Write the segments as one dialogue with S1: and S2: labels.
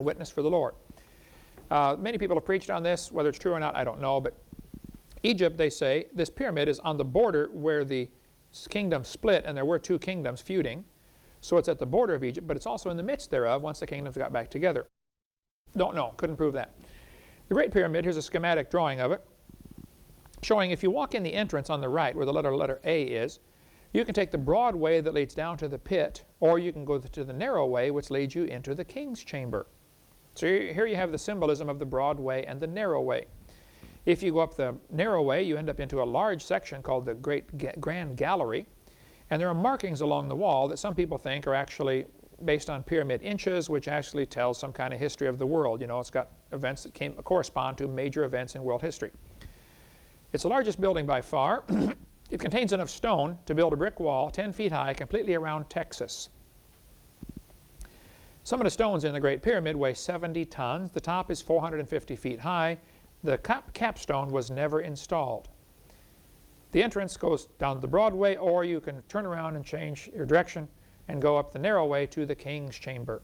S1: witness for the Lord. Many people have preached on this. Whether it's true or not, I don't know. But Egypt, they say, this pyramid is on the border where the kingdom split, and there were two kingdoms feuding. So it's at the border of Egypt, but it's also in the midst thereof once the kingdoms got back together. Don't know. Couldn't prove that. The Great Pyramid, here's a schematic drawing of it, showing if you walk in the entrance on the right, where the letter A is, you can take the broad way that leads down to the pit, or you can go to the narrow way, which leads you into the king's chamber. So here you have the symbolism of the broad way and the narrow way. If you go up the narrow way, you end up into a large section called the Grand Gallery, and there are markings along the wall that some people think are actually based on pyramid inches, which actually tells some kind of history of the world. You know, it's got events that correspond to major events in world history. It's the largest building by far. It contains enough stone to build a brick wall 10 feet high completely around Texas. Some of the stones in the Great Pyramid weigh 70 tons. The top is 450 feet high. The capstone was never installed. The entrance goes down the broad way, or you can turn around and change your direction and go up the narrow way to the king's chamber.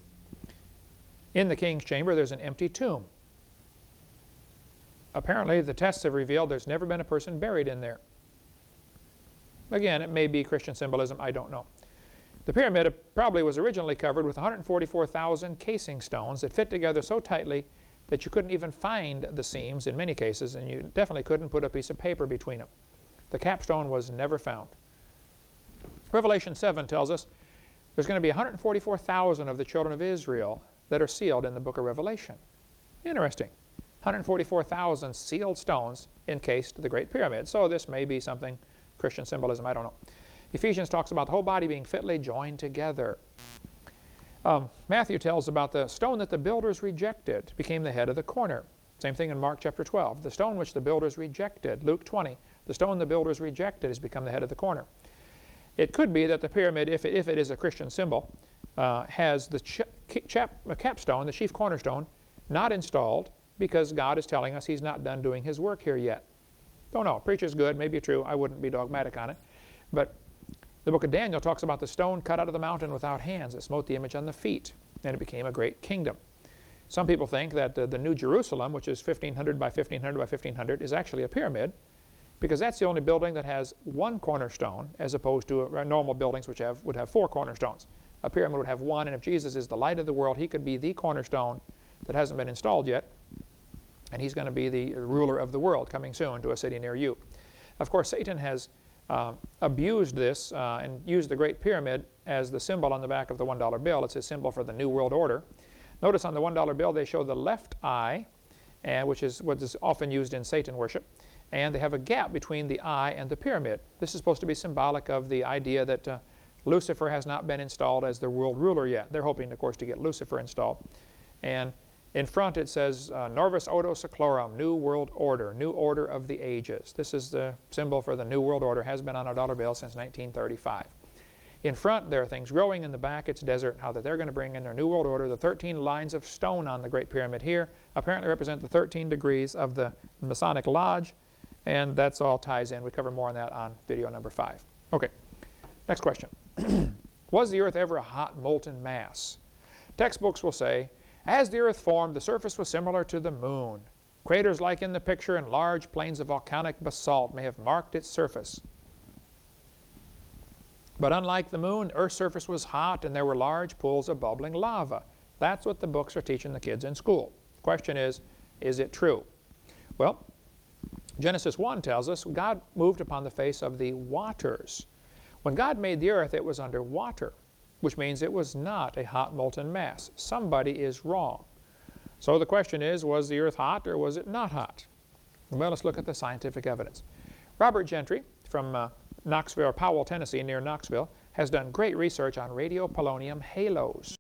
S1: In the king's chamber, there's an empty tomb. Apparently, the tests have revealed there's never been a person buried in there. Again, it may be Christian symbolism, I don't know. The pyramid probably was originally covered with 144,000 casing stones that fit together so tightly that you couldn't even find the seams in many cases, and you definitely couldn't put a piece of paper between them. The capstone was never found. Revelation 7 tells us there's going to be 144,000 of the children of Israel that are sealed in the book of Revelation. Interesting. 144,000 sealed stones encased the Great Pyramid. So this may be something Christian symbolism, I don't know. Ephesians talks about the whole body being fitly joined together. Matthew tells about the stone that the builders rejected became the head of the corner. Same thing in Mark chapter 12. The stone which the builders rejected, Luke 20, the stone the builders rejected has become the head of the corner. It could be that the pyramid, if it is a Christian symbol, has the capstone, the chief cornerstone, not installed because God is telling us He's not done doing His work here yet. Don't know. Preacher's good, maybe true. I wouldn't be dogmatic on it. But the book of Daniel talks about the stone cut out of the mountain without hands that smote the image on the feet, and it became a great kingdom. Some people think that the New Jerusalem, which is 1,500 by 1,500 by 1,500, is actually a pyramid, because that's the only building that has one cornerstone, as opposed to normal buildings which would have four cornerstones. A pyramid would have one, and if Jesus is the light of the world, He could be the cornerstone that hasn't been installed yet, and He's going to be the ruler of the world coming soon to a city near you. Of course, Satan has abused this and used the Great Pyramid as the symbol on the back of the $1 bill. It's a symbol for the New World Order. Notice on the $1 bill they show the left eye, which is what is often used in Satan worship, and they have a gap between the eye and the pyramid. This is supposed to be symbolic of the idea that Lucifer has not been installed as the world ruler yet. They're hoping, of course, to get Lucifer installed. And in front it says, Norvis Ordo Seclorum, New World Order, New Order of the Ages. This is the symbol for the New World Order, has been on a dollar bill since 1935. In front there are things growing, in the back it's desert. How that they're going to bring in their New World Order. The 13 lines of stone on the Great Pyramid here apparently represent the 13 degrees of the Masonic Lodge, and that's all ties in. We cover more on that on video number 5. Okay, next question. Was the earth ever a hot molten mass? Textbooks will say, as the earth formed, the surface was similar to the moon. Craters like in the picture and large plains of volcanic basalt may have marked its surface. But unlike the moon, Earth's surface was hot and there were large pools of bubbling lava. That's what the books are teaching the kids in school. The question is it true? Well, Genesis 1 tells us God moved upon the face of the waters. When God made the earth, it was under water, which means it was not a hot molten mass. Somebody is wrong. So the question is, was the earth hot or was it not hot? Well, let's look at the scientific evidence. Robert Gentry from Knoxville, or Powell, Tennessee, near Knoxville, has done great research on radiopolonium halos.